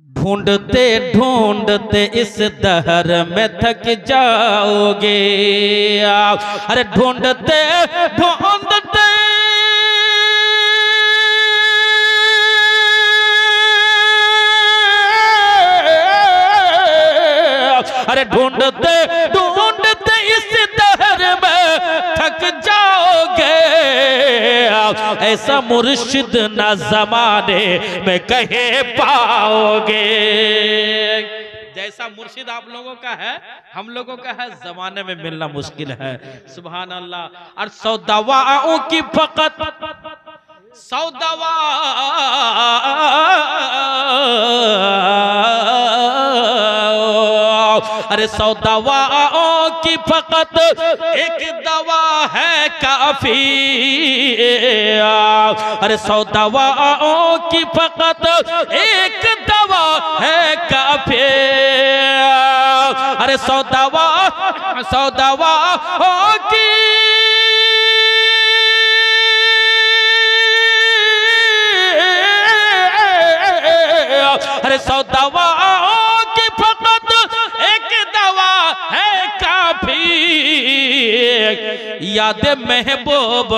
ढूंढते ढूंढते इस दहर में थक जाओगे आप। अरे ढूंढते ढूंढते अरे ढूंढते ढूंढते इस दहर में थक जाओगे आप। ऐसा मुर्शिद ना जमाने में कहे पाओगे। जैसा मुर्शिद आप लोगों का है हम लोगों का है जमाने में मिलना मुश्किल है। सुभान अल्लाह। और 100 दवाओं की फकत 100 दवा अरे 100 दवाओं की फकत एक दवा है काफी। अरे 100 दवाओं की फकत एक दवा है काफी। अरे 100 दवाओं की अरे 100 दवाओं की फकत एक दवा है काफी। याद महबूब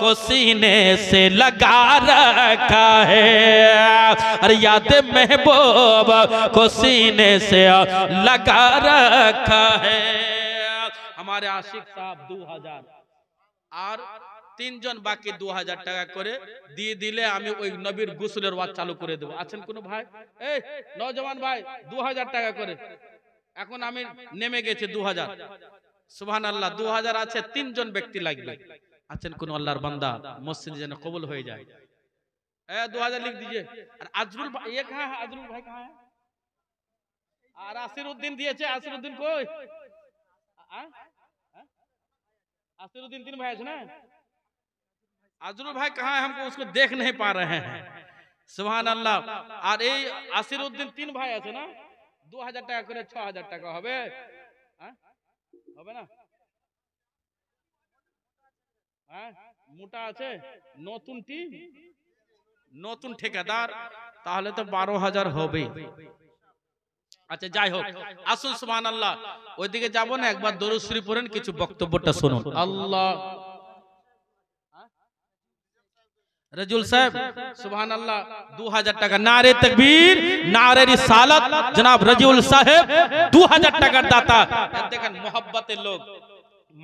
को सीने से लगा रखा है। अरे याद महबूब को सीने से लगा रखा है। हमारे आशिक साहब 2000 और 3 জন বাকি 2000 টাকা করে দিয়ে দিলে আমি ওই নবীর গোসলের ওয়াজ চালু করে দেব। আছেন কোন ভাই? এই নওজওয়ান ভাই 2000 টাকা করে। এখন আমি নেমে গেছে 2000। সুবহানাল্লাহ 2000 আছে 3 জন ব্যক্তি লাগবে। আছেন কোন আল্লাহর বান্দা মসজিদে যেন কবুল হয়ে যায়। 2000 लिख दीजिए। और अजरुल भाई ये कहां है? अजरुल भाई कहां है? और आसिरुद्दीन दिएছে। आसिरुद्दीन कोई? आसिरुद्दीन 3 भाई है ना? अजरुल भाई कहाँ है? हमको उसको देख नहीं पा रहे हैं। सुभान अल्लाह। और ये आसिरुद्दीन 3 भाई আছে না? 2000 টাকা করে 6000 টাকা হবে। হবে না? মোটা আছে নতুন টিম নতুন ঠিকাদার তাহলে তো 12000 হবে। আচ্ছা যাই হোক আসুন সুবহানাল্লাহ ওইদিকে যাব না একবার দরুদ শরীফ পড়েন কিছু বক্তব্যটা শুনুন। আল্লাহ रजूल साहब सुभान अल्लाह 2000 টাকা नारे तकबीर नारे रिसालत जनाब रजूल साहब 2000 টাকার दाता। देखें मोहब्बत लोग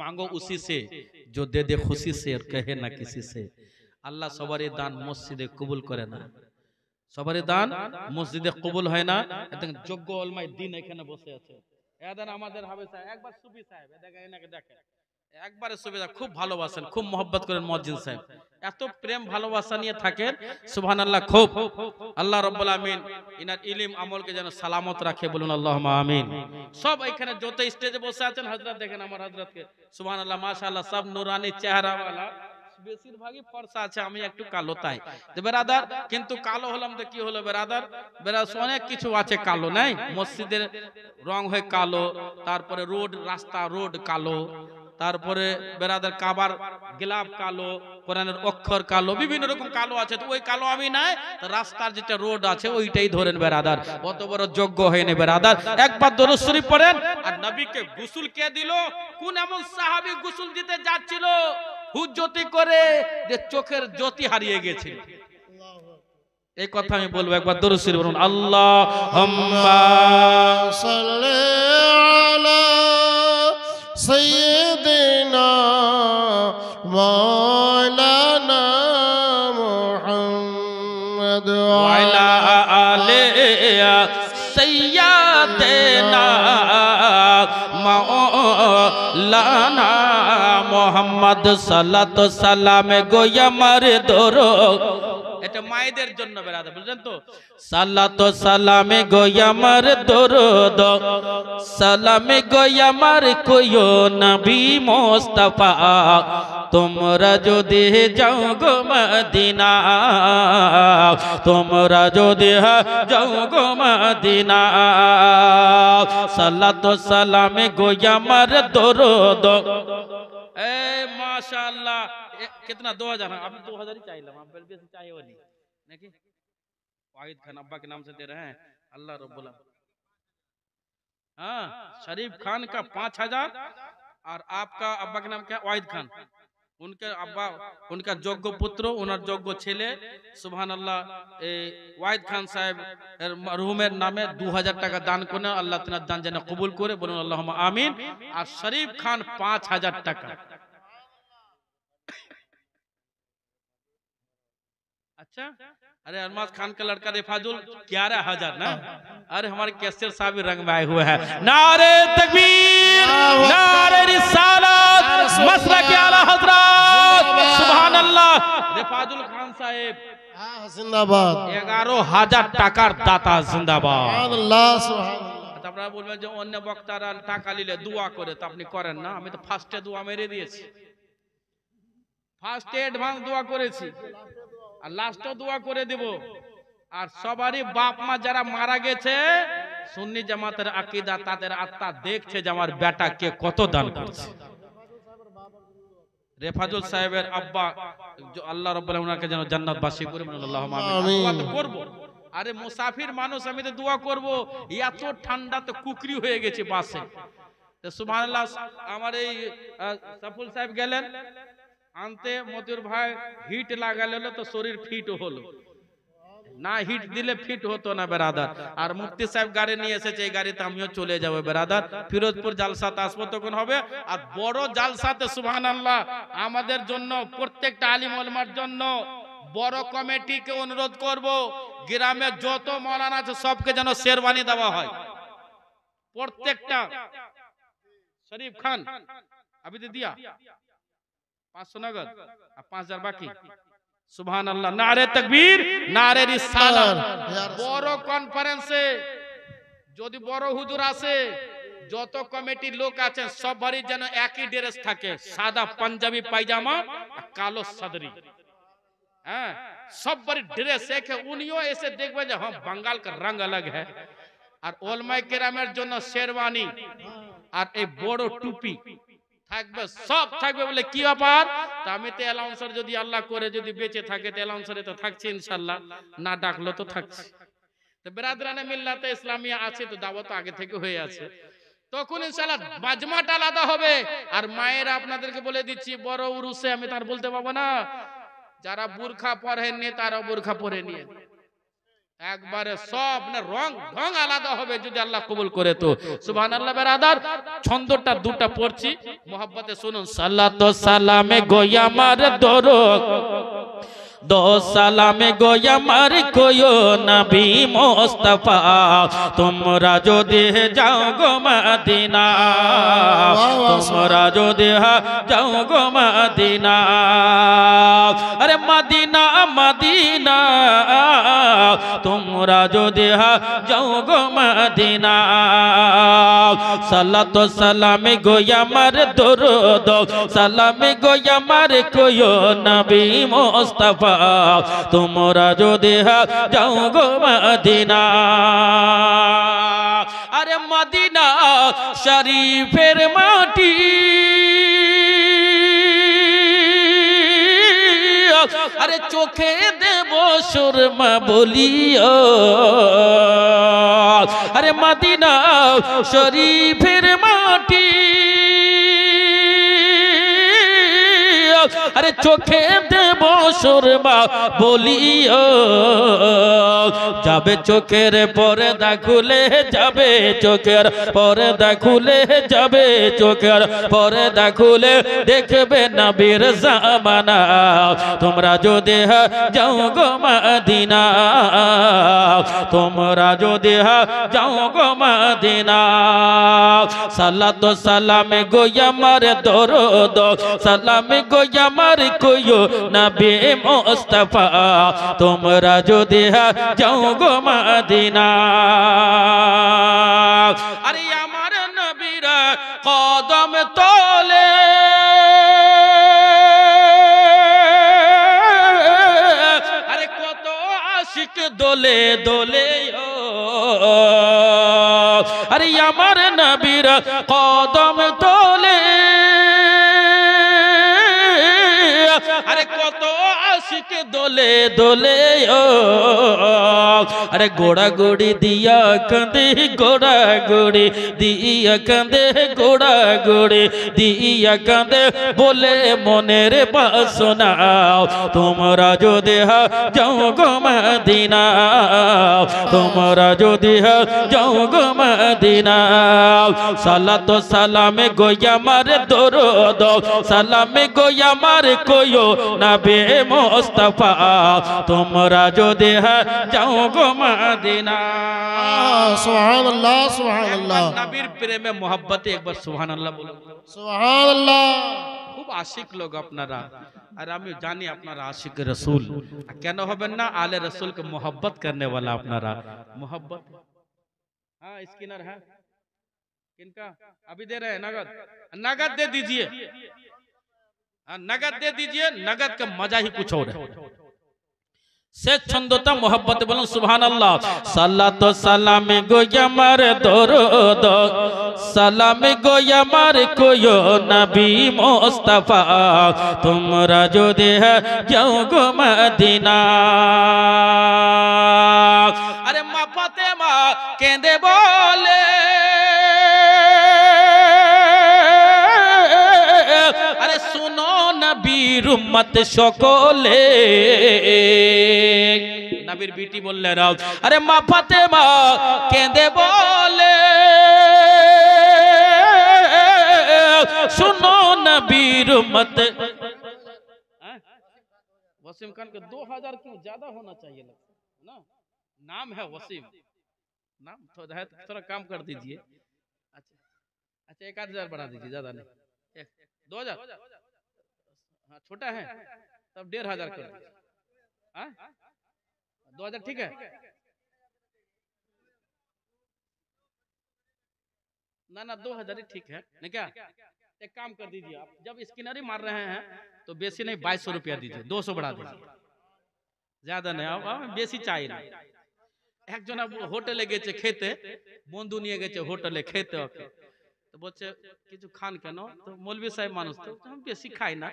मांगो उसी से जो दे दे खुशी से और कहे ना किसी से। अल्लाह सबारे दान मस्जिदे कबूल करे ना সবারই দান মসজিদে কবুল হয় না। যোগ্য ওলামাই দ্বীন এখানে বসে আছে। এদান আমাদের হাফেজ সাহেব একবার সুফি সাহেব দেখেন এনাকে দেখেন একবারে সুবিধা খুব ভালোবাসেন খুব মহব্বত করেন মুয়াজ্জিন সাহেব এত প্রেম ভালোবাসা নিয়ে থাকেন সুবহানাল্লাহ। খুব আল্লাহ রাব্বুল আমিন ইনার ইলম আমলকে যেন সালামত রাখে বলুন আল্লাহুম্মা আমিন। সব এখানে যত স্টেজে বসে আছেন হযরত দেখেন আমার হযরতকে সুবহানাল্লাহ মাশাআল্লাহ সব নুরানি চেহারা वाला বেশিরভাগই ফর্সা আছে আমি একটু কালো তাই তো বেরাদার কিন্তু কালো হলাম তো কি হলো বেরাদার অনেক কিছু আছে কালো নাই মসজিদের রং হয় কালো তারপরে রোড রাস্তা রোড কালো তারপরে বেরাদার কাবার গিলাফ কালো কোরআনের অক্ষর কালো বিভিন্ন রকম কালো আছে তো ওই কালো আমি নাই রাস্তার যেটা রোড আছে ওইটাই ধরেন বেরাদার অত বড় যোগ্য হয়নি বেরাদার। একবার দরুদ শরীফ পড়েন। আর নবীকে গোসল কে দিল? কোন এমন সাহাবী গোসল দিতে যাচ্ছিল হুজ্জতি করে যে চোখের জ্যোতি হারিয়ে গেছিল। এই কথা আমি বলবো একবার দরুদ শরীফ পড়ুন। আল্লাহুম্মা সাল্লি আলা সাইয়্যিদিনা মাওলানা মুহাম্মদ ওয়া আলা আলি সাইয়্যিদিনা মাওলানা মোহাম্মদ সাল্লাল্লাহু সালামে গোয়া মারে দরো এটা মায়েদের জন্য বেরাদা বুঝলেন তো সাল্লাল্লাহু সালামে গোয়া মারে দরুদ সালামে গোয়া মারে কোয়ো নবী মুস্তাফা তোমরা যদি যাও গো মদিনা তোমরা যদি যাও গো মদিনা সাল্লাল্লাহু সালামে গোয়া মারে দরুদ। माशाअल्लाह कितना 2000 अभी 2000 ही चाहिए हम बेसी चाहिए नहीं वाहिद खान अब्बा के नाम से दे रहे हैं अल्लाह रब्बुल आलमीन। हाँ, शरीफ खान का 5000 और आपका अब्बा के नाम क्या? वाहिद खान। उनके अब्बा, उनका योग्य पुत्र, उनर योग्य छेले सुबहानाल्लाह वाहिद खान साहेब मरहुमेर नामे 2000 টাকা দান করে আল্লাহ তাআলা দান যেন কবুল করে, বলুন আল্লাহুম্মা আমিন। আর শরীফ খান 5000 টাকা। अच्छा, अरे अरमाज खान का लड़का रिफाजुल 11000 ना। अरे हमारे कैसेट साहब भी रंग में आए हुए हैं। नारे तकबीर, नारे रिसालत, मसलक आला हजरत, सुभान अल्लाह। रिफाजुल खान साहेब जिंदाबाद। 11000 টাকার দাতা জিন্দাবাদ। আল্লাহ সুবহানাল্লাহ। আপনারা বলবেন যে অন্য বক্তারা টাকা নিলে দোয়া করে, তো আপনি করেন না। আমি তো ফার্স্টে দোয়া মেরে দিয়েছি, ফার্স্টে অ্যাডভান্স দোয়া করেছি, আর লাস্টে দোয়া করে দেব। আর সবারই বাপ মা যারা মারা গেছে সুন্নি জামাতের আকীদা, তাদের আত্মা দেখছে যে আমার বেটা কে কত দান করছে। রেফাজুল সাহেবের আব্বা আল্লাহ রাব্বুল আলামিন ওনাকে যেন জান্নাতবাসী করে, আল্লাহুম্মা আমিন। দোয়া তো করব। আরে মুসাফির মানুষ, আমি তো দোয়া করব। এত ঠান্ডা তো কুকরি হয়ে গেছে বাসে। তো সুবহানাল্লাহ, আমার এই সাফুল সাহেব গেলেন আনতে, মতিউর ভাই হিট লাগালো তো শরীর ফিট হলো না, হিট দিলে ফিট হতো না বেরাদার। আর মুফতি সাহেব গাড়ি নিয়ে এসেছে, এই গাড়িতে আমিও চলে যাব বেরাদার। ফিরোজপুর জালসাতে আসবো তখন হবে। আর বড় জালসাতে সুবহানাল্লাহ আমাদের জন্য, প্রত্যেকটা আলিম ওলামার জন্য বড় কমিটিকে অনুরোধ করব, গ্রামে যত মাওলানা আছে সবকে যেন শেরওয়ানি দেওয়া হয় প্রত্যেকটা। শরীফ খান अभी तो दिया 500 नगद, 5000 बाकी। সুবহানাল্লাহ, নারে তাকবীর, নারে রিসালাত। বড় কনফারেন্সে যদি বড় হুজুর আসে, যত কমিটির লোক আছেন সবারই যেন একই ড্রেস থাকে, সাদা পাঞ্জাবি পায়জামা, কালো সাদরি। হ্যাঁ, সবারই ড্রেস এক। উনিও এসে দেখবে যে হ্যাঁ বাঙ্গাল का रंग अलग है। আর ওলামায়ে কেরামের জন্য শেরওয়ানি আর এই বড় টুপি থাকবে, সব থাকবে। বলে কি ব্যাপার? তা আমি তো অ্যালাউন্সার যদি আল্লাহ করে যদি বেঁচে থাকে তো অ্যালাউন্সারে তো থাকছে ইনশাআল্লাহ, না ডাকলো তো থাকছে। তো বিরাদরানে মিল্লাতে ইসলামিয়া আছে, তো দাওয়াত আগে থেকে হয়ে আছে, তখন ইনশাআল্লাহ মাজমাটা আলাদা হবে। আর মায়েরা আপনাদেরকে বলে দিচ্ছি, বড় উরুসে আমি তার বলতে পাবো না, যারা বুরখা পরেননি তারা বুরখা পরে নিয়ে একবারে সব না, রং ঢং আলাদা হবে যদি আল্লাহ কবুল করে। তো সুবহানাল্লাহ বেরাদার, ছন্দটা দুটা পড়ছি, মোহাব্বতে শুনুন। সালাত ও সালামে গোয়া আমার দরদ, दो सलाम गोया मार कोयो नबी मुस्तफा, तुमरा जो दे जाओ गो मदीना, तुमरा जो दे जाओ गो मदीना। अरे मदीना मदीना, तुमरा जो दे जाओ गो मदीना। सलात व सलाम गोया मार दरूद, सलाम गोया मार कोयो नबी मुस्तफा, तुमरा जो देहा जाओ गो मदीना। अरे मदीना शरीफेर माटी, अरे चोखे देव सुरमा बोलियो। अरे मदीना शरीफेर माटी, अरे चोखे देव सुरमा बोलियो। जाबे चोखेर पर्दा खुले जाबे, चोखेर पर्दा खुले जाबे, चोखेर पर्दा खुले देखबे नबीर ज़माना, तुमरा जो देह जाओ गो मदीना, तुमरा जो देह जाओ गो मदीना। सलात व सलाम गोया मार दरूद, सलाम गोया मार कोयो नबी मुस्तफा, तुमरा जो देहा जाओ गो मदीना। अरे আমার নবীর কদম তলে, আরে কত আশিক দোলে দোলে। আরে আমার নবীর কদম তলে, আরে কত আশিক দোলে দোলে দোলে ও अरे गोड़ा गोड़ी दिया कंदे गोड़ा गोड़ी दिया कंदे गोड़ा गोड़ी दिया कंदे बोले मने रे बासना तुम्हारा जो देहा जाओ गो मदीना तुम्हारा जो देहा जाओ गो मदीना सालातो सलाम गोया मारे दरूद सलाम गोया मारे कोयो नबी मुस्तफा तुम्हारा जो देहा जाओ गो मदीना सुभान अल्लाह सुभान अल्लाह नबीर प्रेम में मोहब्बत एक बार सुभान अल्लाह बोलो सुभान अल्लाह खूब आशिक लोग अपनारा और আমি জানি আপনারা আশিক রাসূল কেন হবেন না আলে রাসূল के मोहब्बत करने वाला अपनारा मोहब्बत हां स्किनर है किनका अभी दे रहे हैं नगद नगद दे दीजिए नगद दे दीजिए नगद का मजा ही कुछ और है से छंदोता मोहब्बत बोलो सुभान अल्लाह सल्लत सलाम गोया मार दरूद सलाम गोया मार कोयो नबी मुस्तफा तुमरा जो देह जाओ गो मदीना अरे मां फातिमा केंदे बोले अरे सुनो नबीर उम्मत সকলে नबीर बेटी बोलले राव अरे मां फातिमा केंदे बोले सुनो नबीर उम्मत वसीम खान का 2000 क्यों ज्यादा होना चाहिए ना नाम है वसीम नाम थोड़ा काम कर दीजिए अच्छा 1000 बढ़ा दीजिए ज्यादा नहीं 2000 हाँ छोटा है तब 1500 कर 2000 ठीक है ना ना 2000 ही ठीक है नहीं क्या एक काम कर दीजिए आप जब स्किनरी मार रहे हैं तो बेसी नहीं 2200 रुपया दीजिए 200 बढ़ा दीजिए ज्यादा नहीं अब बेसी चाहिए ना एक जना होटले गेছে খেতে বন্ধু নিয়ে গেছে হোটেলে খেতে ওকে তো বলছে কিছু খান কেন তো মৌলভী সাহেব মানুষ তো আমি বেশি খাই না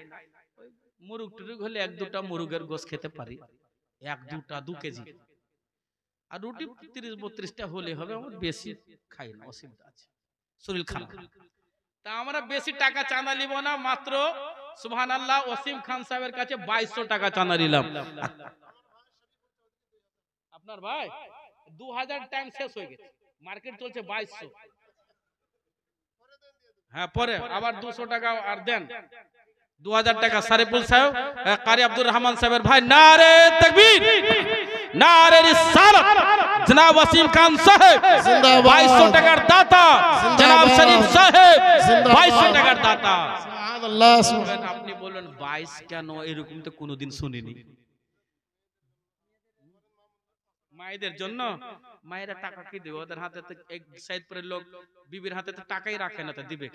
মুরগ টুরুগ হলে এক দুটা মুরগের গোশ খেতে পারি এক দুটা 2 কেজি আর রুটি 30-32 টা হলে হবে আমরা বেশি খাই না অসুবিধা আছে শরীর খারাপ তা আমরা বেশি টাকা চাঁদা নিব না মাত্র সুবহানাল্লাহ ওসিম খান সাহেবের কাছে 2200 টাকা চাঁদা নিলাম আপনার ভাই 2000 টাইম শেষ হয়ে গেছে মার্কেট চলছে 2200 হ্যাঁ পরে আবার 200 টাকা আর দেন 2000 টাকা সারিফুল সাহেব কারি আব্দুর রহমান সাহেবের ভাই নারে তাকবীর নারে রিসালাত জনাব ওসিম খান সাহেব जिंदाबाद 2200 টাকার দাতা জনাব শরীফ সাহেব 2200 টাকার দাতা सुभान अल्लाह सुभान আপনি বলেন 22 কেন এরকম তো কোনোদিন শুনিনি মায়েদের জন্য মায়েরা টাকা কি দেবে ওদের হাতে তো এক সাইড পরে লোক বিবির হাতে তো টাকাই রাখে না তো দিবে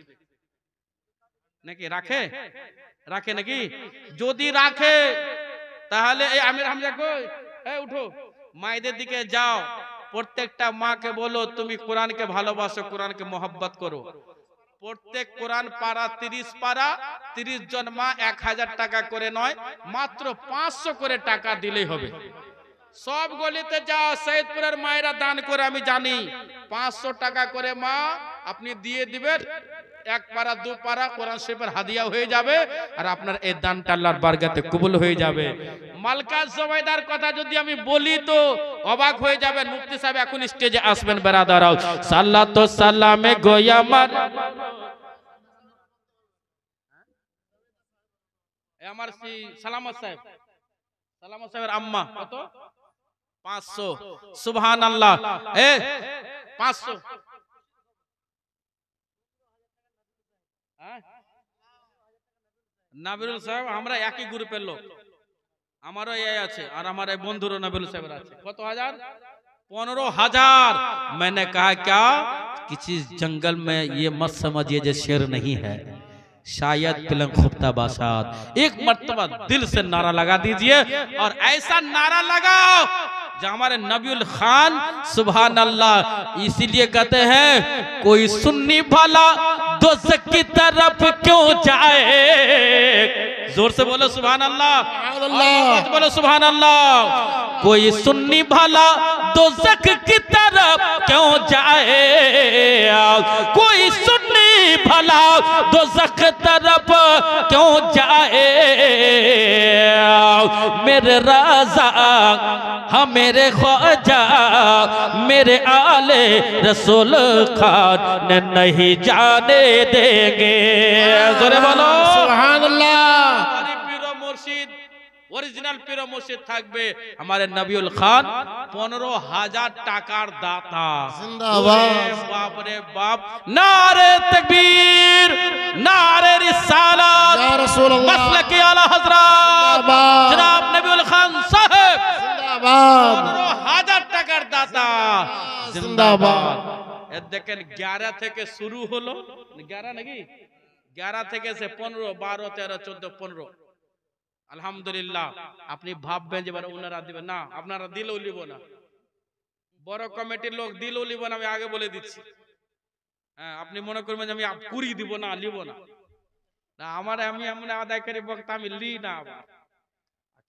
নাকি রাখে রাখে নাকি যদি রাখে তাহলে এই আমির হামজা কই এই উঠো মায়েদের দিকে যাও প্রত্যেকটা মাকে বলো তুমি কোরআনকে ভালোবাসো কোরআনকে मोहब्बत করো প্রত্যেক কোরআন পারা 30 পারা 30 জন মা 1000 টাকা করে নয় মাত্র 500 করে টাকা দিলেই হবে সব গলিতে যাও সৈয়দপুরের মায়েরা দান করে আমি জানি 500 টাকা করে মা আপনি দিয়ে দিবেন এক পারা 2 পারা কোরআন শরীফের হাদিয়া হয়ে যাবে আর আপনার এই দানটা আল্লাহর বারগাতে কবুল হয়ে যাবে মালকা জুবাইদার কথা যদি আমি বলি তো অবাক হয়ে যাবেন মুফতি সাহেব এখন স্টেজে আসবেন বেরাদারাও সাল্লাতু সালামে গোয়া মার আমার সি সালামত সাহেবের আম্মা কত 500 সুবহানাল্লাহ এ 500 নাবিরুল সাহেব আমরা একই গ্রুপের লোক আমারও এই আছে আর আমার এই বন্ধুরও নাবিরুল সাহেবের আছে কত হাজার 15000 मैंने कहा क्या किसी जंगल में ये मत समझिए जो शेर नहीं है शायद पिलंग खुफ्ता बासात एक मर्तबा दिल से नारा लगा दीजिए और ऐसा नारा लगाओ जो हमारे नबीउल खान सुभान अल्लाह इसीलिए कहते हैं कोई सुन्नी भला दोज़ख की तरफ क्यों जाए जोर से बोलो सुभान अल्लाह, अल्लाह बोलो सुभान अल्लाह। कोई सुन्नी भला दोज़ख की तरफ क्यों जाए, कोई सुन्नी भला दोज़ख तरफ क्यों जाए, मेरे राजा हाँ मेरे ख्वाजा मेरे आले रसूल खान ने नहीं जाने देंगे। जोरे बोलो सुभान अल्लाह। हमारे पीरो मुर्शिद ओरिजिनल पीरो मुर्शिद থাকবে हमारे नबीउल खान 15,000 টাকার দাতা। जिंदाबाद। बाप रे बाप, नारे तकबीर, नारे रिसालत, या रसूल अल्लाह। मसलक आला हजरत जिंदाबाद। जनाब नबीउल खान साहब जिंदाबाद 15,000 টাকার দাতা। जिंदाबाद। দেখেন 11 থেকে শুরু হলো, 11 নাকি 11 থেকে সে 15 12 13 14 15। আলহামদুলিল্লাহ। আপনি ভাববেন যে ওনারা দিবেন না, আপনারা দিলেও লিব না, বড় কমিটির লোক দিলেও লিব না, আমি আগে বলে দিচ্ছি। হ্যাঁ, আপনি মনে করবেন যে আমি কুড়ি দিব না, লিব না, না আমার আমি এমন আদায়কারী বক্তা, আমি লি না, আবার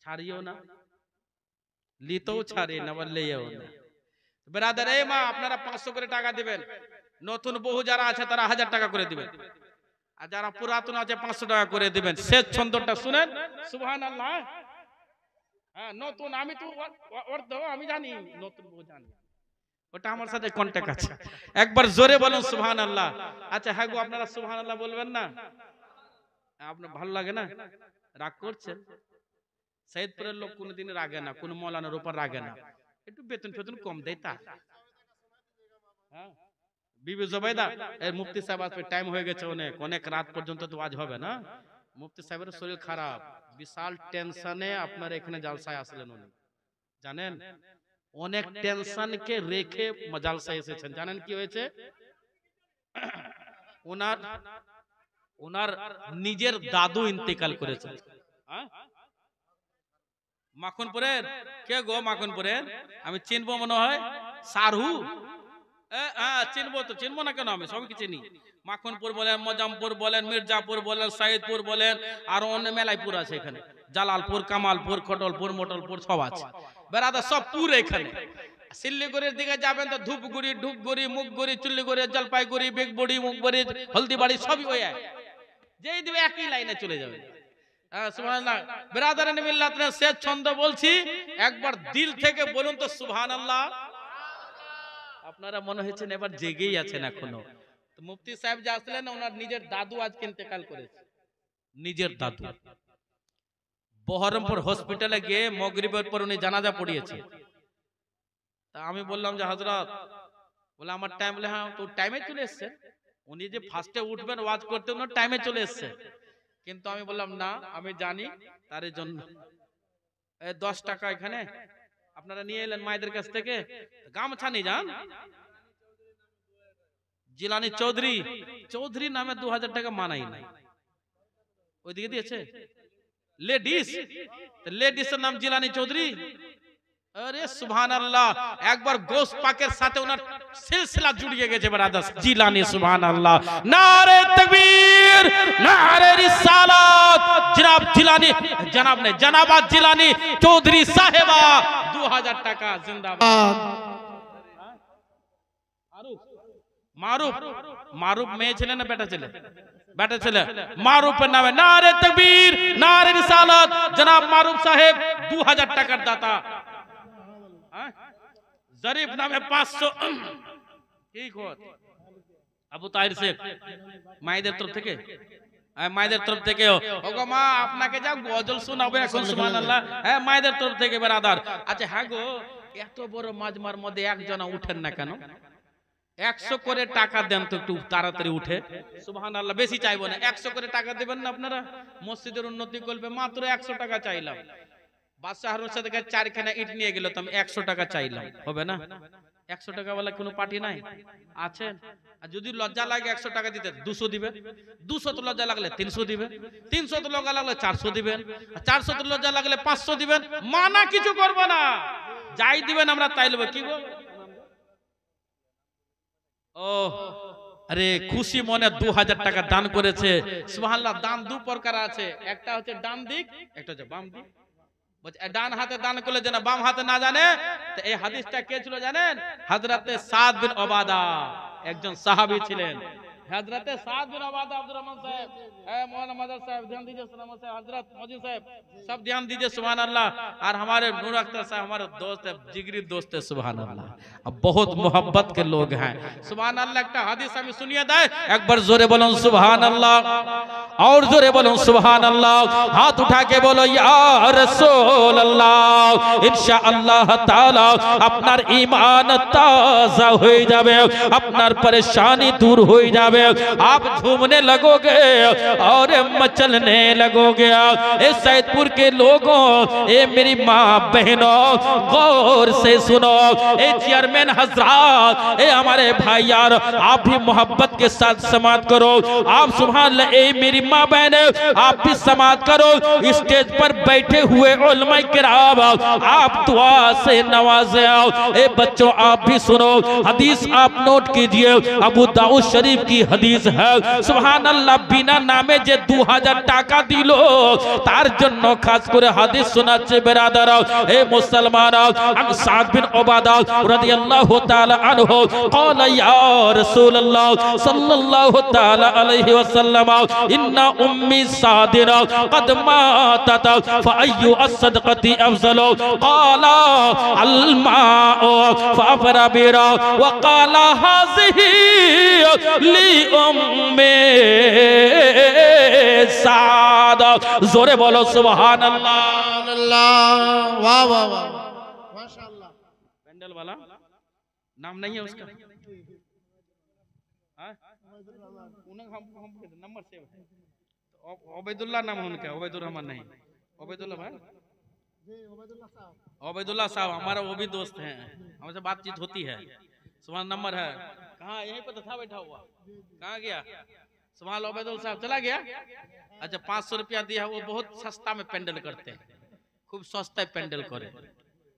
ছাড়িও না, লিতেও ছাড়ি না, আবার লেও না। ব্রাদার এই মা আপনারা 500 করে টাকা দিবেন, নতুন বহু যারা আছে তারা 1000 টাকা করে দিবেন, আর যারা পুরাতন আছে 500 টাকা করে দিবেন। শেষ ছন্দটা শুনেন, সুবহানাল্লাহ। হ্যাঁ, নতুন আমি তো অর্ধ আমি জানি, নতুন বহু জানি, ওটা আমার সাথে কন্টাক্ট আছে। একবার জোরে বলুন সুবহানাল্লাহ। আচ্ছা হ্যাঁ গো, আপনারা সুবহানাল্লাহ বলবেন না? আপনার ভালো লাগে না? রাগ করছেন? সৈয়দপুরের লোক কোনোদিন রাগে না, কোন মৌলানার উপর রাগে না, একটু বেতন ফেতন কম দেয় তা। হ্যাঁ, বিবি জুবাইদা এই মুফতি সাহেব আসবে, টাইম হয়ে গেছে, অনেক অনেক রাত পর্যন্ত তো আজ হবে না। মুফতি সাহেবের শরীর খারাপ, বিশাল টেনশনে আপনার এখানে জালসায় আসলেন উনি, জানেন? অনেক টেনশনকে রেখে জালসায় এসেছেন। জানেন কি হয়েছে? ওনার ওনার নিজের দাদু ইন্তেকাল করেছেন। হ্যাঁ, মাখনপুরের কে গো? মাখনপুরের আমি চিনবো মনে হয়, সারহু। চিনবো তো, চিনবো না কেন, আমি সবই চিনি। মাখনপুর বলেন, মজামপুর বলেন, মির্জাপুর বলেন, সাইদপুর বলেন, আর অন্য মেলাইপুর আছে এখানে, জালালপুর, কামালপুর, খটলপুর, মোটলপুর সব আছে বেরাদা, সব পুর এখানে। শিলিগুড়ির দিকে যাবেন তো ধূপগুড়ি, ধূপগুড়ি, মুখগুড়ি, চুল্লিগুড়ি, জলপাইগুড়ি, বেগবুড়ি, মুখবুড়ি, হলদিবাড়ি সবই ওই এক, যেই দিবে একই লাইনে চলে যাবে। সুবহানাল্লাহ। বিরাদারান মিল্লাত নে শেষ ছন্দ বলছি, একবার দিল থেকে বলুন তো সুবহানাল্লাহ। আপনারা মনে হচ্ছে এবার জেগেই আছেন এখনো। তো মুফতি সাহেব যে আসলেন, ওনার নিজের দাদু আজকে ইন্তেকাল করেছে, নিজের দাদু। বহরমপুর হসপিটালে গিয়ে মাগরিবের পর উনি জানাজা পড়িয়েছে। তা আমি বললাম যে হযরত, বলে আমার টাইম, বলে হ্যাঁ তো টাইমে চলে এসেছে, উনি যে ফার্স্টে উঠবেন ওয়াজ করতে ওনার টাইমে চলে এসেছে। কিন্তু আমি বললাম না, আমি জানি, তার জন্য 10 টাকা এখানে আপনারা নিয়ে এলেন মায়েদের কাছ থেকে, গামছা নিয়ে যান। জিলানি চৌধুরী, চৌধুরী নামে 2000 টাকা মানাই নাই, ওইদিকে দিয়েছে লেডিস, লেডিসের নাম জিলানি চৌধুরী। আরে সুবহানাল্লাহ, একবার গোশ পাকের সাথে ওনার সিলসিলা জুড়িয়ে গেছে ব্রাদার্স। জিলানি সুবহানাল্লাহ, নারে তাকবীর, নারে রিসালাত। জনাব জিলানি, জনাব ने জনাবাত জিলানি চৌধুরী সাহেবা 2000 টাকা জিন্দাবাদ। মারুফ, মারুফ মেয়ে ছেলে না বেটা ছেলে? বেটা ছেলে। মারুফের নামে নারে তাকবীর, নারে রিসালাত। জনাব মারুফ সাহেব 2000 টাকার দাতা। জরিফ নামে 500। ঠিক হল আবু তাহির শেখ, মায়েদের তরফ থেকে, মায়েদের তরফ থেকে। ওগো মা, আপনাকে যা গজল শোনাবো এখন সুবহানাল্লাহ। হ্যাঁ, মায়েদের তরফ থেকে বেরাদার। আচ্ছা হ্যাঁ গো, এত বড় মাজমার মধ্যে একজনা উঠেন না কেন? 100 করে টাকা দেন তো, একটু তাড়াতাড়ি উঠে। সুবহানাল্লাহ, বেশি চাইবো না, 100 করে টাকা দেবেন না আপনারা, মসজিদের উন্নতি করবে। মাত্র 100 টাকা চাইলাম। বাদশাহ রশিদ থেকে 4খানা ইট নিয়ে গেল, তো আমি 100 টাকা চাইলাম, হবে না? 100 টাকা वाला কোনো পার্টি নাই আছেন? আর যদি লজ্জা লাগে 100 টাকা দিতে 200 দিবেন, 200 তো লজ্জা লাগলে 300 দিবেন, 300 তো লজ্জা লাগলে 400 দিবেন, 400 তো লজ্জা লাগলে 500 দিবেন। মানা কিছু করব না, যাই দিবেন আমরা তাই নেব। কি গো? ও আরে খুশি মনে 2000 টাকা দান করেছে। সুবহানাল্লাহ। দান দু প্রকার আছে, একটা হচ্ছে ডান দিক, একটা হচ্ছে বাম দিক। ডান হাতে দান করলে যেন বাম হাতে না জানে। তো এই হাদিসটা কে ছিল জানেন? হযরতে সাদ বিন ওবাদা, একজন সাহাবী ছিলেন। हजरत साद बिन अबादा अब्दुल रहमान साहब, मौलाना मदर साहब ध्यान दीजिए, सलामत साहब, हजरत मौजूद साहब, सब ध्यान दीजिए। सुभान अल्लाह। और हमारे नूर अख्तर साहब हमारे दोस्त है, जिगरी दोस्त है। सुभान अल्लाह। अब बहुत मोहब्बत के लोग हैं। सुभान अल्लाह। एक हदीस हमें सुनिए दाए, एक बार जोरे बोलो सुभान अल्लाह, और जोरे बोलो सुभान अल्लाह। हाथ उठा के बोलो या रसूल अल्लाह। इंशाअल्लाह ताला अपनार ईमान ताजा हो जावे, अपनार परेशानी दूर हो जावे, आप झूमने लगोगे और मचलने लगोगे। ए सैदपुर के लोगों, ए मेरी माँ बहनों, गौर से सुनो। ए चेयरमैन हजरात, ए हमारे भाई यार, आप भी मोहब्बत के साथ समात करो। आप सुभान अल्लाह। ए मेरी माँ बहन, आप भी समात करो। स्टेज पर बैठे हुए उलमाए किराम, आप दुआ से नवाजे। ए बच्चों आप भी सुनो, हदीस आप नोट कीजिए। अबू दाऊद शरीफ की हदीस है। सुभान अल्लाह। बिना नामे जे 2000 টাকা দিল, তার জন্য খাস করে হাদিস শোনাচ্ছে বেরাদার। হে মুসলমান, আমি সাদ বিন ওবাদা রাদিয়াল্লাহু তাআলা আনহু قال يا رسول الله صلى الله تعالى عليه وسلم ان امي صادره قد ماتت فاي الصدقه افضل؟ قال الماء فابربر وقال هذه साद। जोरे बोलो सुभान अल्लाह। वाह वाह वाह माशाअल्लाह। पेंडल वाला नाम नहीं है उसका? नंबर सेव है, ओबैदुल्लाह नाम है उनका, ओबैदुर रहमान नहीं, ओबैदुल्लाह भाई, ओबैदुल्लाह साहब हमारा वो भी दोस्त हैं, हमसे बातचीत होती है। सुभान नंबर है। कहाँ? यहीं पर तो था बैठा हुआ, कहाँ गया? सुभान ओबैदुल साहब चला गया। अच्छा 500 रुपया दिया। वो बहुत सस्ता में पेंडल करते हैं, खूब सस्ता पेंडल करे,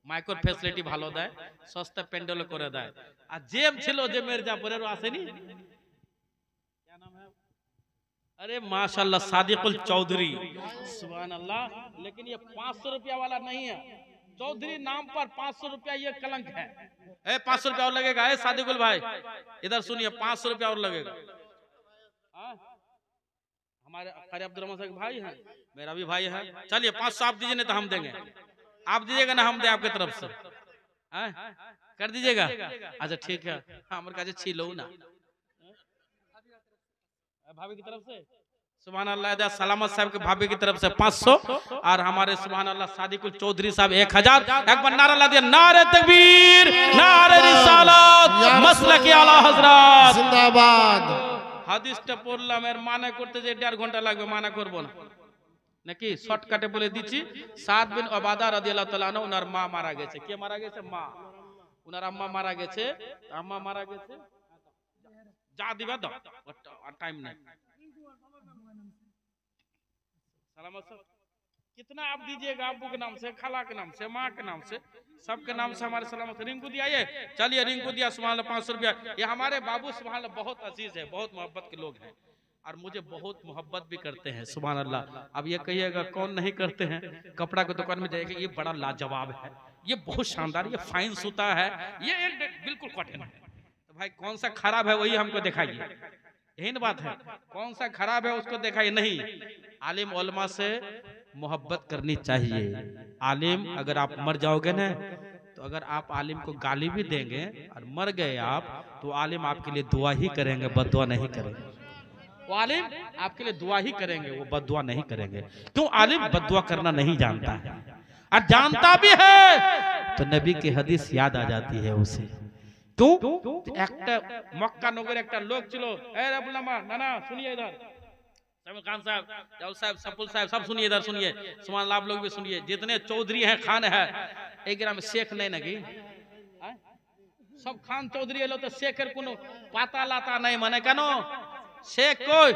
माइक्रो फैसिलिटी ভালো দেয়, সস্তা পেন্ডেল করে দেয়। আর জেম ছিল যে মির্জাপুরের আসেনি, क्या नाम है? अरे माशाल्लाह सादिकुल चौधरी। सुभान अल्लाह। लेकिन ये 500 रुपया वाला नहीं है, चौधरी नाम पर 500 रुपया ये कलंक है। 500 रुपया और लगेगा। सादिकुल भाई इधर सुनिए, 500 रुपया और लगेगा। हमारे कारी अब्दुल रहमान साहब भाई हैं, मेरा भी भाई है। चलिए 500 आप दीजिए, नहीं तो हम देंगे। आप दीजिएगा ना, हम दे आपके तरफ से, कर दीजिएगा। अच्छा ठीक है। हमारे काजे छिलो ना भाभी की तरफ से। सुभान अल्लाह। सलामत साहब के भाभी की तरफ से 500, और हमारे सुभान अल्लाह सादिकुल चौधरी साहब 1000। एक बार नारा ला दिया, नारे तकबीर, नारे रिसालत, मसलक आला हजरत जिंदाबाद। হাদিসটা পড়লাম, এর মানে করতে যে 1.5 ঘন্টা লাগবে, মানা করব না নাকি, শর্টকাটে বলে দিচ্ছি। সাদ বিন ওবাদা রাদিয়াল্লাহু তাআলা আনহু, ওনার মা মারা গেছে। কে মারা গেছে? মা। ওনার আম্মা মারা গেছে। আম্মা মারা গেছে, যা দিবা দাও, আর টাইম নাই। सलामत साहब कितना आप दीजिएगा? अब्बू के नाम से, खाला के नाम से, माँ के नाम से, सबके नाम से हमारे सलामत। रिंकू दिया ये, चलिए रिंकू दिया सुभान अल्लाह 500 रुपया। ये हमारे बाबू सुभान अल्लाह बहुत अजीज है, बहुत मोहब्बत के लोग हैं, और मुझे बहुत मोहब्बत भी करते हैं। सुभान अल्लाह। अब ये कहिएगा कौन नहीं करते हैं? कपड़ा की दुकान में जाइएगा, ये बड़ा लाजवाब है, ये बहुत शानदार, ये फाइन सूता है, ये एक बिल्कुल कॉटन है। तो भाई कौन सा खराब है वही हमको दिखाइए, यही ना बात है। कौन सा खराब है उसको दिखाइए। नहीं, आलिम उलमा से मोहब्बत करनी चाहिए। आलिम, अगर आप मर जाओगे ना, तो अगर आप आलिम को गाली भी देंगे और मर गए आप, तो आलिम आपके लिए दुआ ही करेंगे, बद्दुआ नहीं करेंगे। वो आलिम आपके लिए दुआ ही करेंगे, वो बद्दुआ नहीं करेंगे। क्यों? आलिम बद्दुआ करना नहीं जानता है, और जानता भी है तो नबी की हदीस याद आ जाती है उसे। क्यों? একটা মক্কা নগরে একটা লোক ছিল। না না सुनिए इधर, समीर खान साहब, जाउल साहब, सपुल साहब, सब सुनिए इधर, सुनिए। सुभान अल्लाह। आप लोग भी सुनिए, जितने चौधरी हैं, खान है, एक ग्राम शेख नहीं नगी, सब खान चौधरी एलो तो शेखर कोनो पाता लाता नहीं, माने केनो शेख कोई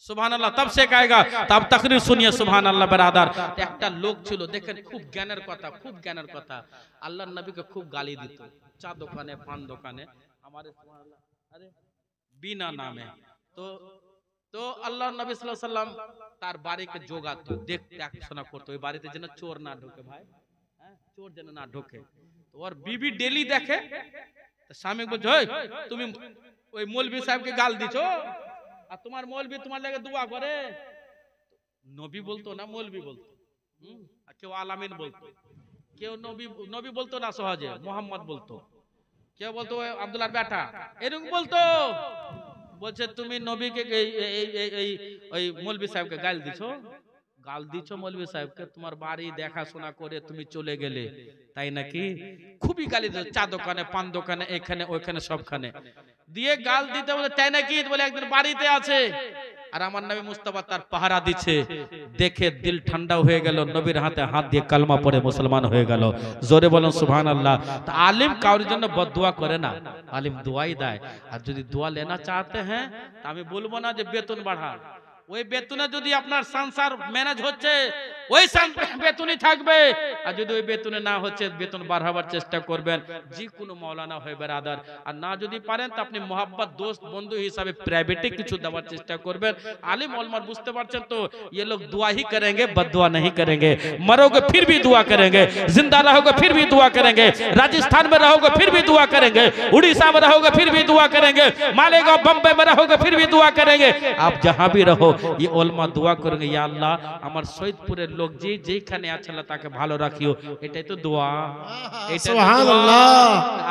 सुभान अल्लाह तब শেখাएगा तब तकरीर सुनिए सुभान अल्लाह बरादर একটা লোক ছিল দেখেন খুব জ্ঞানের কথা আল্লাহর নবীকে খুব গালি দিত চা দোকানে পান দোকানে हमारे अरे बिना नामे तो আল্লাহর নবী সাল্লাল্লাহু আলাইহি সাল্লাম তার বাড়িকে জোগাতো দেখতে দেখাশোনা করতো ওই বাড়িতে যেন চোর না ঢোকে ভাই হ্যাঁ চোর যেন না ঢোকে তো ওর বিবি ডেলি দেখে তো স্বামী বলছে ওই তুমি ওই মৌলভী সাহেবকে গাল দিছো আর তোমার মৌলভী তোমার লাগে দোয়া করে নবী বলতো না মৌলভী বলতো আর কেউ আলামিন বলতো কেউ নবী বলতো না সহজে মোহাম্মদ বলতো কেউ বলতো আব্দুল্লাহর বেটা এরকম বলতো বলছে তুমি নবীকে ওই মৌলভী সাহেবকে গাল দিছো মৌলভী সাহেবকে তোমার বাড়ি দেখাশোনা করে তুমি চলে গেলে তাই নাকি খুবই গালি দিত চা দোকানে পান দোকানে এখানে ওইখানে সবখানে দিয়ে গাল দিতে বলে তাই নাকি বলে একদিন বাড়িতে আছে আর আমার নবী মুস্তাফা তার পাহারা দিচ্ছে দেখে দিল ঠান্ডা হয়ে গেল নবীর হাতে হাত দিয়ে কালমা পড়ে মুসলমান হয়ে গেল জোরে বলেন সুবহানাল্লাহ তো আলিম কারোর জন্য বদদুয়া করে না আলিম দুয়াই দেয় আর যদি দোয়া लेना चाहते हैं তো আমি বলবো না যে বেতন বাড়া ওই বেতনে যদি আপনার সংসার ম্যানেজ হচ্ছে ওই বেতনই থাকবে আর যদি ওই বেতনে না হচ্ছে বেতন বাড়াবার চেষ্টা করবেন যে কোনো মাওলানা হয় ব্রাদার আর না যদি পারেন তো আপনি मोहब्बत दोस्त बंधु हिसाबे प्राइवेटे কিছু দেওয়ার চেষ্টা করবেন আলিম ওলমার বুঝতে পারছেন তো ये लोग दुआ ही करेंगे बददुआ नहीं करेंगे मरोगे फिर भी दुआ करेंगे जिंदा रहोगे फिर भी दुआ करेंगे राजस्थान में रहोगे फिर भी दुआ करेंगे उड़ीसा में रहोगे फिर भी दुआ करेंगे मालेगांव बम्बई में रहोगे फिर भी दुआ करेंगे आप जहां भी रहो ये ওলমা দোয়া করেंगे या अल्लाह আমার শহীদপুরের লোক যেখানে আছে আল্লাহ তাকে ভালো রাখিও এটাই তো দোয়া सुभान अल्लाह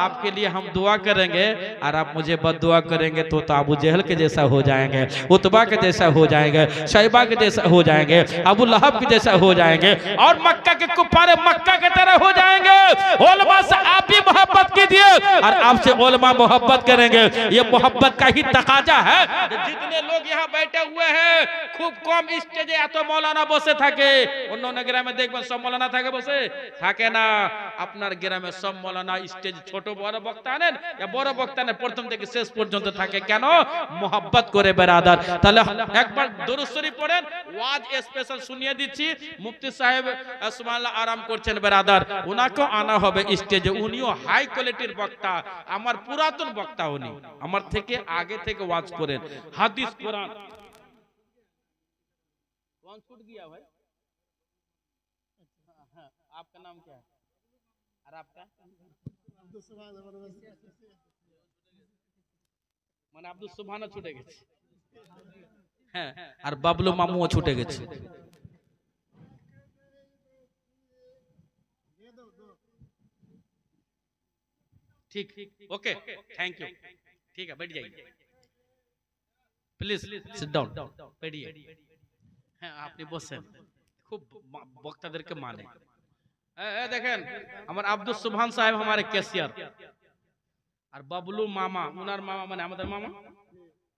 आपके लिए हम दुआ करेंगे और आप मुझे बददुआ करेंगे तो अबू जहल के जैसा हो जाएंगे उतबा के जैसा हो जाएंगे शैबा के जैसा हो जाएंगे अबू लहब के जैसा हो जाएंगे और मक्का के कुफारे मक्का के तरह हो जाएंगे उलमा से आप भी मोहब्बत कीजिए और आपसे उलमा मोहब्बत करेंगे ये मोहब्बत का ही तकाजा है जितने लोग यहाँ बैठे हुए हैं खूब कम स्टेजे এত মৌলানা বসে থাকে অন্য অন্য গ্রামে দেখবেন সব মৌলানা থাকে বসে থাকে না আপনার গ্রামে সব মৌলানা স্টেজ ছোট বড় বক্তা আনেন या বড় বক্তা নেন প্রথম থেকে শেষ পর্যন্ত থাকে কেন मोहब्बत করে বেরাদার তাহলে একবার দরুদ শরীফ পড়েন ওয়াজ স্পেশাল শুনিয়ে দিচ্ছি মুফতি সাহেব সুবহানাল্লাহ আরাম করছেন বেরাদার উনাকে আনা হবে স্টেজে উনিও হাই কোয়ালিটির বক্তা আমার পুরাতন বক্তা উনি আমার থেকে আগে থেকে ওয়াজ করেন হাদিস কোরআন कौन छूट गया भाई आपका नाम क्या है और आपका মানে আব্দুল সুবহান ছুটে গেছে হ্যাঁ আর বাবলু মামুও ছুটে গেছে ठीक ओके थैंक यू ठीक है बैठ जाइए प्लीज सिट डाउन बैठिए হ্যাঁ আপনি বসেন খুব বক্তাদেরকে মানে দেখেন আমার আব্দুল সুবহান সাহেব हमारे कैशियर আর বাবলু মামা উনার মামা মানে আমাদের মামা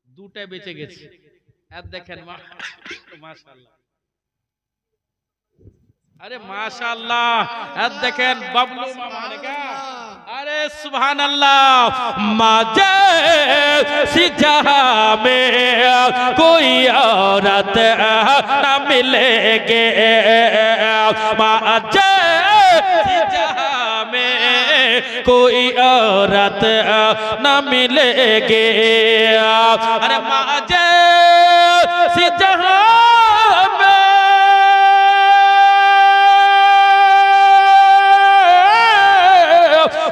দুটাই বেঁচে গেছে আর দেখেন মাশাআল্লাহ अरे माशाअल्लाह अब देखें बबलू मामा ने क्या अरे सुभान अल्लाह माजे सी जहां में कोई औरत न मिलेगे माजे सी जहां में कोई औरत न मिलेगे अरे माजे सी जहां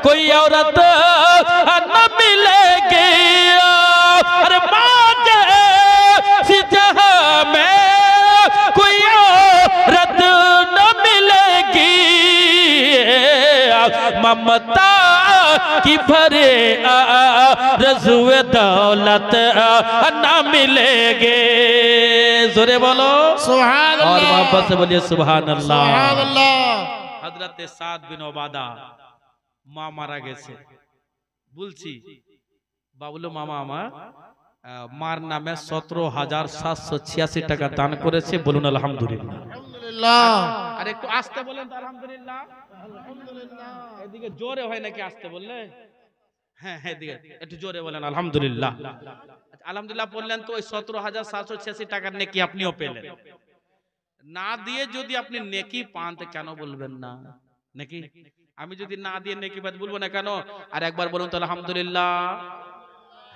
कोई औरत न मिलेगी अरे माजे सी जहां में कोई औरत न मिलेगी ममता की भरे रज़ुए दौलत न मिलेगे जोरे बोलो सुभान अल्लाह और मोहब्बत से बोलिए सुभान अल्लाह सुभान अल्लाह हजरत साद बिन उबादा মা মারা গেছে বলছি বাবলু মামা আমার মার নামে 17,786 টাকা দান করেছে বলুন আলহামদুলিল্লাহ আলহামদুলিল্লাহ আর একটু আস্তে বলেন তো আলহামদুলিল্লাহ আলহামদুলিল্লাহ এদিকে জোরে হয় নাকি আস্তে বললে হ্যাঁ হ্যাঁ দিকে একটু জোরে বলেন আলহামদুলিল্লাহ। আলহামদুলিল্লাহ বললেন তো ওই 17,786 টাকার নেকি আপনিও পেলেন। না দিয়ে যদি আপনি নেকি পান তো কেন বলবেন না নাকি? আমি যদি না দিয়ে নেকি বাদ বলবো না কেন? আর একবার বলুন তো আলহামদুলিল্লাহ।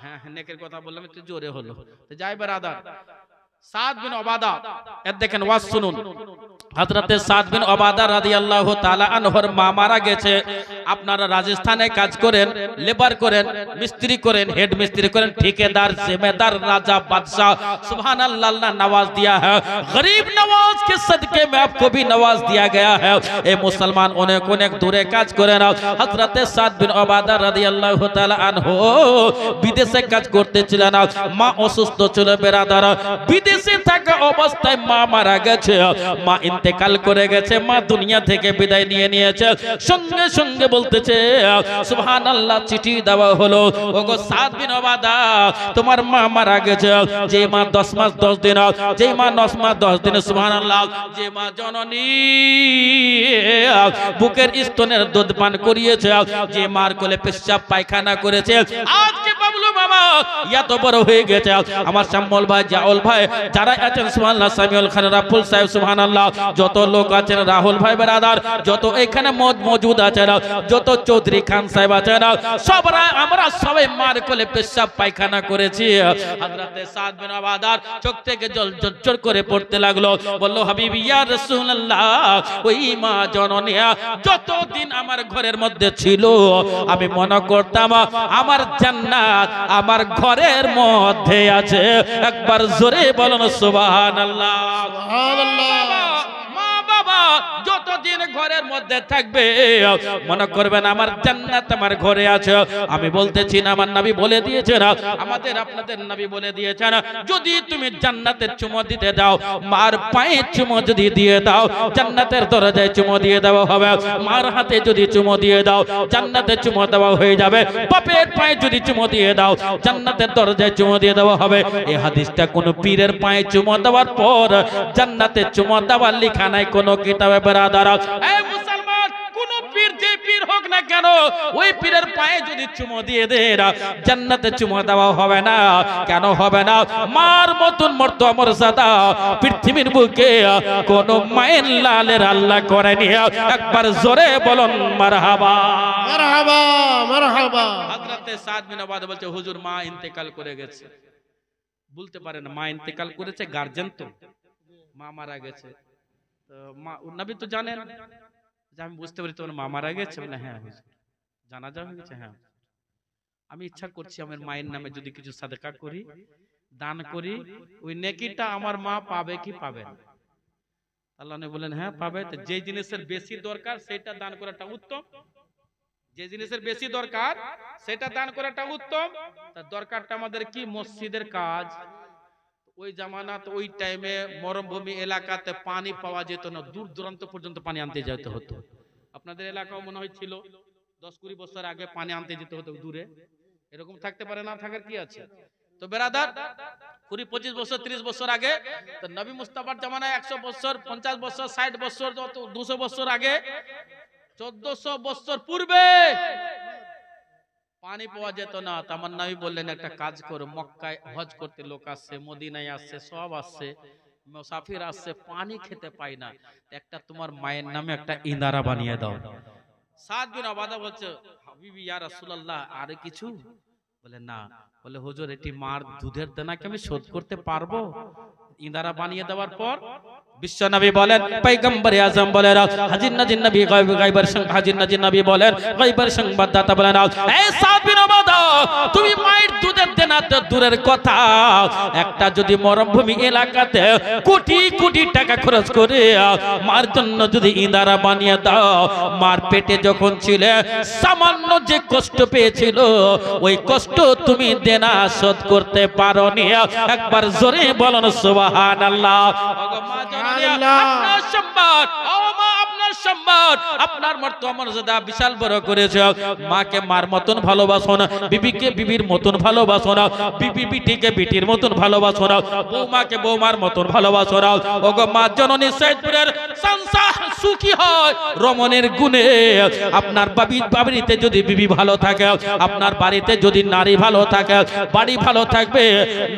হ্যাঁ নেকের কথা বললাম একটু জোরে হলো। তো যাই বারাদার, সাদ বিন ওবাদা এর দেখেন ওয়াজ শুনুন। হযরতে সাদ বিন ওবাদা রাদিয়াল্লাহু তাআলা আনহুর মা মারা গেছে। আপনারা রাজস্থানে কাজ করেন, লেবার করেন, মিস্ত্রি করেন, হেড মিস্ত্রি করেন, ঠিকাদার, जिम्मेदार, राजा, बादशाह, सुभान अल्लाह, अल्लाह नवाज दिया है। गरीब नवाज के सदके में आपको भी नवाज दिया गया है। ए मुसलमान अनेक अनेक दूरे काज करेन। हज़रत साद बिन ओबादा রাদিয়াল্লাহু তাআলা আনহু বিদেশে কাজ করতেছিলেন। মা অসুস্থ ছিল বেরাদার। বিদেশে থাকা অবস্থায় মা মারা গেছে, মা ইন্তেকাল করে গেছে, মা দুনিয়া থেকে বিদায় নিয়ে নিয়েছে। সঙ্গে সঙ্গে বলতেছে সুবহানাল্লাহ, চিঠি দেওয়া হলো, ওগো সাদ বিন ওবাদা তোমার মা মারা গেছে। যে মা 10 মাস 10 দিন, যে মা 9 মাস 10 দিন, সুবহানাল্লাহ, যে মা জননী বুকের স্তনের দুধ পান করিয়েছে, যে মার কোলে পেশাব পায়খানা করেছে, আজকে বাবলু মামা এত বড় হয়ে গেছে। আমার শ্যামল ভাই, জাওল ভাই, যারা আছেন সুবহানাল্লাহ, সামিউল খান, রাফুল সাহেব, সুবহানাল্লাহ, যত লোক আছেন, রাহুল ভাই বেরাদার, যত এখানে মজুদ আছেন, যত চৌধুরী খান সাহেব আছেন, সবরা আমরা সবাই মার কোলে পেশাব পায়খানা করেছি। হযরতে সাদ বিন ওবাদার চোখ থেকে জল ঝরঝর করে পড়তে লাগলো। বলল হাবিবি ইয়া রাসূলুল্লাহ, ওই মা জননী যতদিন আমার ঘরের মধ্যে ছিল আমি মনে করতাম আমার জান্নাত আমার ঘরের মধ্যে আছে। একবার জোরে বলুন সুবহানাল্লাহ। মা বাবা যতদিন ঘরের মধ্যে থাকবে মনে করবেন আমার জান্নাত আমার ঘরে আছে। আমি বলতেছি না, আমার নবী বলে দিয়েছেন, আমাদের আপনাদের নবী বলে দিয়েছেন, যদি তুমি জান্নাতের চুমো দিতে দাও, মার পায়ে চুমো যদি দিয়ে দাও, জান্নাতের দরজায় চুমো দিয়ে দেওয়া হবে। মার হাতে যদি চুমো দিয়ে দাও, জান্নাতের চুমো দেওয়া হয়ে যাবে। বাপের পায়ে যদি চুমো দিয়ে দাও, জান্নাতের দরজায় চুমো দিয়ে দেওয়া হবে। এই হাদিসটা কোন পীরের পায়ে চুমো দেওয়ার পর জান্নাতের চুমো দেওয়ার লেখা নাই কোন কিতাবে বেরাদার। এই মুসলমান, কোন পীর যে পীর হোক না কেন, ওই পীরের পায়ে যদি চুমো দিয়ে দেন, জান্নাতে চুমো দেওয়া হবে না। কেন হবে না? মার মতন মর্যাদা পৃথিবীর বুকে কোন মায়ের লালের আল্লাহ করেনি। একবার জোরে বলুন মারহাবা, মারহাবা, মারহাবা। হযরতে সাদ বিন ওবাদা বলছে, হুজুর মা ইন্তেকাল করে গেছে। বলতে পারে না, মা ইন্তেকাল করেছে, গার্জিয়ান তো, মা মারা গেছে। তো মা নবী তো জানেন যে আমি বুঝতে পারি তোমার মা মারা গেছে। বলে হ্যাঁ হুজুর, জানাজা হয়ে গেছে। হ্যাঁ, আমি ইচ্ছা করছি আমার মায়ের নামে যদি কিছু সাদকা করি, দান করি, ওই নেকিটা আমার মা পাবে কি পাবে না? আল্লাহ নবী বলেন হ্যাঁ পাবে। তো যে জিনিসের বেশি দরকার সেটা দান করাটা উত্তম। যে জিনিসের বেশি দরকার সেটা দান করাটা উত্তম। তার দরকারটা আমাদের কি? মসজিদের কাজ। ওই জামানাত ওই টাইমে মরুভূমি এলাকাতে পানি পাওয়া যেত না, দূর দূরান্ত পর্যন্ত পানি আনতে যেতে হতো। আপনাদের এলাকাও মনে হয় ছিল 10-20 বছর আগে পানি আনতে যেতে হতো দূরে। এরকম থাকতে পারে না, থাকার কি আছে? তো বেরাদার 20-25 বছর 30 বছর আগে তো নবী মুস্তাফার জামানায় 100 বছর 50 বছর 60 বছর 200 বছর আগে 1400 বছর পূর্বে পানি পাওয়া যেত না। আমার নবী বললেন একটা কাজ করো, মক্কায় হজ করতে লোক আসছে, মদিনায় আসছে, সব আসছে, মুসাফির আসছে, পানি খেতে পাই না, একটা তোমার মায়ের নামে একটা ইনারা বানিয়ে দাও। সাদ বিন ওবাদা বলছে হাবিবি ইয়া রাসূলুল্লাহ, আর কিছু? বলে না। বলে হুজুর এটি মার দুধের দানাকে আমি শোধ করতে পারবো? ইনারা বানিয়ে দেওয়ার পর বিশ্ব নবী বলেন, পয়গম্বর আযম বলেন, হাজির নাজির নবী গায়বের হাজির নাজির নবী বলেন, গায়বের সংবাদদাতা বলেন, এই সাদ বিন ওবাদা তুমি মায়ের দুধের দেনা তো দূরের কথা, একটা যদি মরুভূমি এলাকাতে কোটি কোটি টাকা খরচ করে মার জন্য যদি ইনারা বানিয়ে দাও, মার পেটে যখন ছিলে সামান্য যে কষ্ট পেয়েছিল ওই কষ্ট তুমি দেনা শোধ করতে পারোনি। একবার জোরে বলুন সুবহানাল্লাহ। আপনার সম্মান, আপনার সম্মান, আপনার মর্যাদা বিশাল বড় করেছে। মাকে মার মতন ভালোবাসো না, বিবিকে বিবির মতন ভালোবাসো না, বিবি বিটিকে বিটির মতন ভালোবাসো না, বৌমাকে বৌমার মতন ভালোবাসো না। ওগো মা জননী, সৈয়দপুরের সংসার সুখী হয় রমণের গুণে। আপনার বাড়িতে যদি বিবি ভালো থাকে, আপনার বাড়িতে যদি নারী ভালো থাকে, বাড়ি ভালো থাকবে।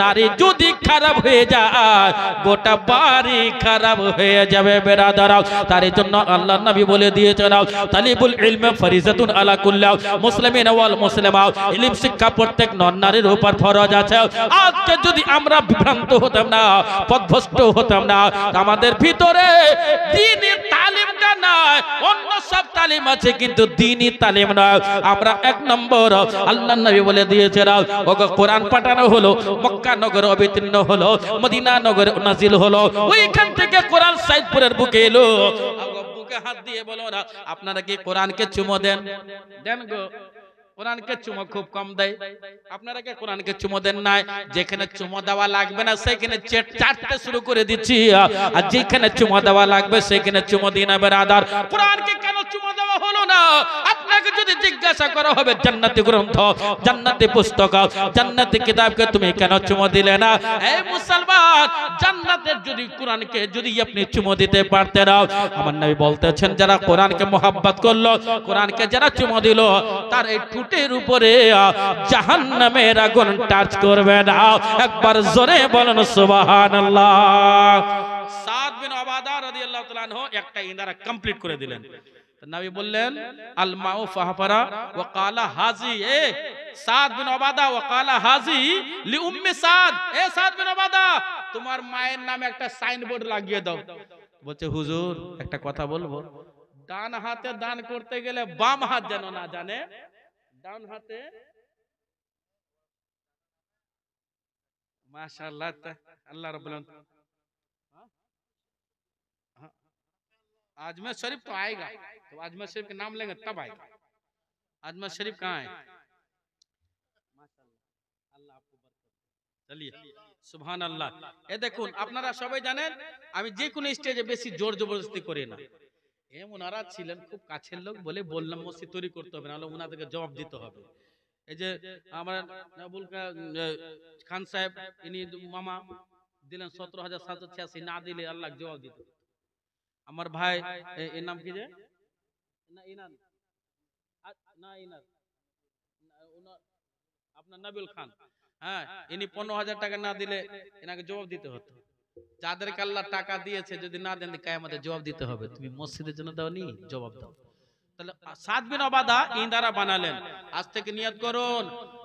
নারী যদি খারাপ হয়ে যায় গোটা বাড়ি খারাপ হয়ে যাবে বেরাদারা। তার জন্য আল্লাহর নবী বলে দিয়েছেন তালিবুল ইলমে ফরিজাতুন আলা কুল্লি মুসলিমিন ওয়াল মুসলিমাত। ইলম শিক্ষা প্রত্যেক নর নারীর উপর ফরজ আছে। আজকে যদি আমরা বিভ্রান্ত হতাম না, পথভ্রষ্ট হতাম না, আমাদের ভিতরে দ্বীনি তালিমটা নয়, অন্য সব তালিম আছে কিন্তু দ্বীনি তালিম নয়। আমরা এক নম্বর আল্লাহর নবী বলে দিয়েছেন ওগো কোরআন পাঠানো হলো, মক্কা নগরে অবতীর্ণ হলো, মদিনা নগরে নাজিল হলো, ওইখান থেকে কোরআন সাইদপুরের বুকে এলো। বুকে হাত দিয়ে বলো না আপনারা কি কোরআনকে চুমো দেন? দেন গো। কোরআনকে চুমো খুব কম দেয়। আপনারা কি কোরআনকে চুমো দেন? নাই। যেখানে চুমো দেওয়া লাগবে না সেখানে চাটতে শুরু করে দিচ্ছি, আর যেখানে চুমো দেওয়া লাগবে সেখানে চুমো দিন। বেরাদার, কোরআনকে কেন চুমো দেওয়া হলো না? আপনাকে যদি জিজ্ঞাসা করা হবে জান্নাতি গ্রন্থ, জান্নাতি পুস্তক, জান্নাতি কিতাবকে তুমি কেন চুমো দিলে না? এই মুসলমান, জান্নাতের যদি কোরআনকে যদি আপনি চুমো দিতে পারতেন, আমার নবী বলতেছেন যারা কোরআনকে মোহাব্বত করলো, কোরআনকে যারা চুমো দিল, তার এই ঠোঁটের উপরে জাহান্নামের আগুন টাচ করবে না। একবার জোরে বলেন সুবহানাল্লাহ। সাদ বিন উবাদা রাদিয়াল্লাহু তাআলা আনহু একটা ইনারা কমপ্লিট করে দিলেন। নবী বললেন আল মাউ ফাহফারা ওয়া ক্বালা হাজি, এ সাদ বিন উবাদা ওয়া ক্বালা হাজি লি উম্মি সাদ, এ সাদ বিন উবাদা তোমার মায়ের নামে একটা সাইনবোর্ড লাগিয়ে দাও। বলছে হুজুর একটা কথা বলবো, ডান হাতে দান করতে গেলে বাম হাত যেন না জানে, ডান হাতে। माशाअल्लाह, अल्लाह रब्बुल आलमीन। अजमेर शरीफ तो आएगा, तो अजमेर शरीफ के नाम लेंगे तब आएगा। अजमेर शरीफ कहाँ है? अल्लाह आपको बरकत। चलिए सुभान अल्लाह। ए देखুন আপনারা সবাই জানেন আমি যে কোনো স্টেজে বেশি জোর জবরদস্তি করি না। ওনারা ছিলেন খুব কাছের লোক বলে বললাম মসজিদ তৈরি করতে হবে, নাহলে ওনাদেরকে জবাব দিতে হবে। এই যে আমরা নাবুল খান সাহেব ইনি মামা দিলেন 17,786, না দিলে আল্লাহ জবাব দিত। আমার ভাই এর নাম কি যে না ইনার না ইনার আপনার নাবিল খান, হ্যাঁ ইনি 15,000 টাকা না দিলে এনাকে জবাব দিতে হতো। যাদেরকে আল্লাহ টাকা দিয়েছে যদি না দেন কিয়ামতে জবাব দিতে হবে। তুমি মসজিদের জন্য দাওনি, জবাব দাও। তাহলে সাদ বিন উবাদা ইনারা বানালেন আজ থেকে নিয়ত করুন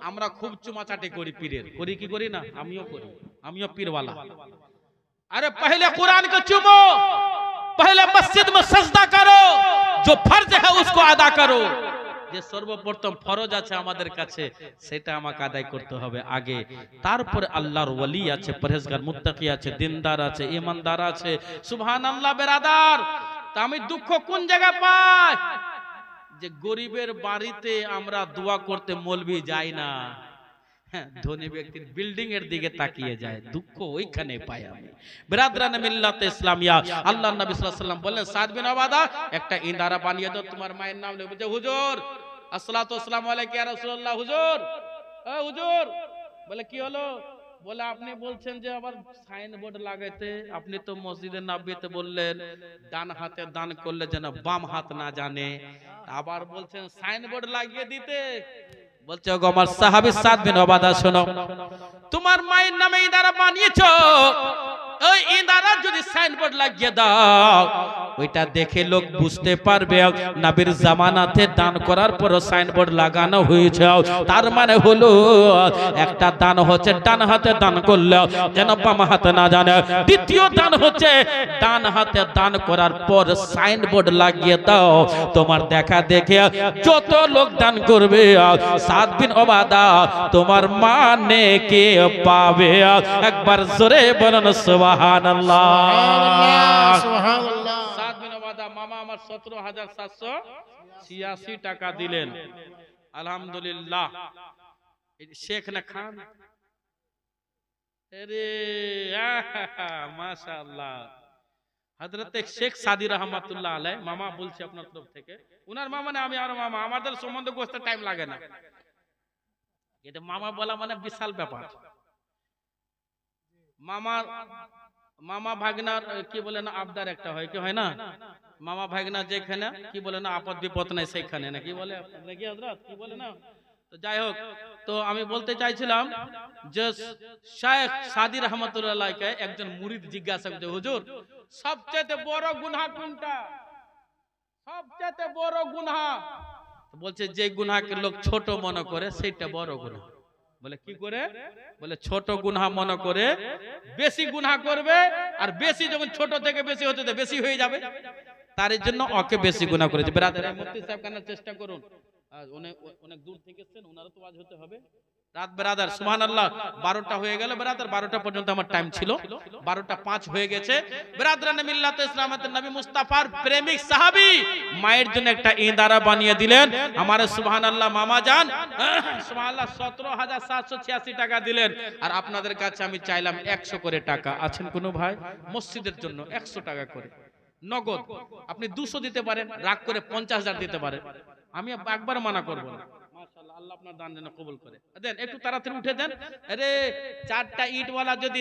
আমরা খুব চুমাচাটি করি পীরের, করি কি করি না? আমিও করি, আমিও পীরওয়ালা। अरे पहले कुरान को चूमो, पहले मस्जिद में सजदा करो, जो फर्ज है उसको अदा करो। যে সর্বপ্রথম ফরজ আছে আমাদের কাছে সেটা আমাকে আদায় করতে হবে আগে। তারপরে আল্লাহর ওলি আছে, পরহেজগার মুত্তাকি আছে, দিনদার আছে, ঈমানদার আছে। সুবহানাল্লাহ বেরাদার। তা আমি দুঃখ কোন জায়গায় পাই যে গরিবের বাড়িতে আমরা দোয়া করতে মৌলবি যাই না, ধনী ব্যক্তির বিল্ডিং এর দিকে তাকিয়ে যায়, দুঃখ ওইখানে পাই আমি। বিরাদরানে মিল্লাতে ইসলামিয়া, আল্লাহর নবী সাল্লাল্লাহু আলাইহি ওয়াসাল্লাম বললেন সাদ বিন উবাদা একটা ইনারা বানিয়ে দাও তোমার মায়ের নাম লিখে। বলছে হুজুর আসসালাতু ওয়াসসালামু আলাইকা ইয়া রাসূলুল্লাহ। হুজুর ও হুজুর, বলে কি হলো? বলে আপনি বলছেন যে আবার সাইনবোর্ড লাগাইতে, আপনি তো মসজিদে নববীতে বললেন ডান হাতে দান করলে যেন বাম হাত না জানে, আবার বলছেন সাইনবোর্ড লাগিয়ে দিতে। বলছে ওগো আমার সাহাবী সাদ বিন উবাদা শোনো, তোমার মায়ের নামে ইদারা বানিয়েছো, ওই ইদারা যদি সাইনবোর্ড লাগিয়ে দাও ওইটা দেখে লোক বুঝতে পারবে নবীর জামানাতে দান করার পর সাইনবোর্ড লাগানো হয়েছে। তার মানে হলো একটা দান হচ্ছে ডান হাতে দান করলে যেন বাম হাতে না জানে, দ্বিতীয় দান হচ্ছে ডান হাতে দান করার পর সাইনবোর্ড লাগিয়ে দাও। তোমার দেখা দেখে যত লোক দান করবে সাদ বিন উবাদা তোমার মানে কে পাবে। একবার জোরে বলেন সুবহানাল্লাহ। সুবহানাল্লাহ। সাদ বিন উবাদা মামা আমার 17,786 টাকা দিলেন, আলহামদুলিল্লাহ। শেখ না খান, আরে মাশাআল্লাহ। হযরত শেখ সাদি রহমাতুল্লাহ আলাইহি মামা বলছি আপনার তরফ থেকে, উনার মামা না আমি আর মামা, আমাদের সম্বন্ধ করতে টাইম লাগে না। এটা মামা বলা মানে বিশাল ব্যাপার। মামা ভাগনার কি বলে না আবদার একটা হয় কি হয় না, মামা ভাগনা যেখানে কি বলে না আপদ বিপদ নাই সেইখানে না কি বলে নাকি হযরত কি বলে না। তো যাই হোক, তো আমি বলতে চাইছিলাম যে শেখ সাদি রহমতুল্লাহকে একজন মুরিদ জিজ্ঞাসা করতে, হুজুর সবচেয়ে বড় গুনাহ কোনটা, সবচেয়ে বড় গুনাহ? বলছে যে গুনাহকে লোক ছোট মনে করে সেইটা বড় গুনাহ। বলে কি করে? বলে ছোট গুনাহ মনে করে বেশি গুনাহ করবে, আর বেশি যখন ছোট থেকে বেশি হতে তো বেশি হয়ে যাবে, তার জন্য ওকে বেশি গুনাহ করেছে। ব্রাদার মুফতি সাহেব কানার চেষ্টা করুন, অনেক অনেক দূর থেকে এসেছেন, ওনারও তো আজ হতে হবে রাত। ব্রাদার সুবহানাল্লাহ 12টা হয়ে গেল ব্রাদার, 12টা পর্যন্ত আমার টাইম ছিল, 12টা 5 হয়ে গেছে। ব্রাদারানে মিল্লাত ইসলামের নবী মুস্তাফার প্রেমিক সাহাবী মায়ের জন্য একটা ইঁদারা বানিয়ে দিলেন আমার সুবহানাল্লাহ মামা জান, সুবহানাল্লাহ 17,786 টাকা দিলেন। আর আপনাদের কাছে আমি চাইলাম 100 করে টাকা, আছেন কোনো ভাই? মসজিদের জন্য 100 টাকা করে নগদ, আপনি 200 দিতে পারেন, রাগ করে 50,000 দিতে পারেন, আমি একবার মানা করব না। মাশাআল্লাহ, আল্লাহ আপনার দান যেন কবুল করে। দেন একটু তাড়াতাড়ি উঠে দেন। আরে 4টা ইটওয়ালা যদি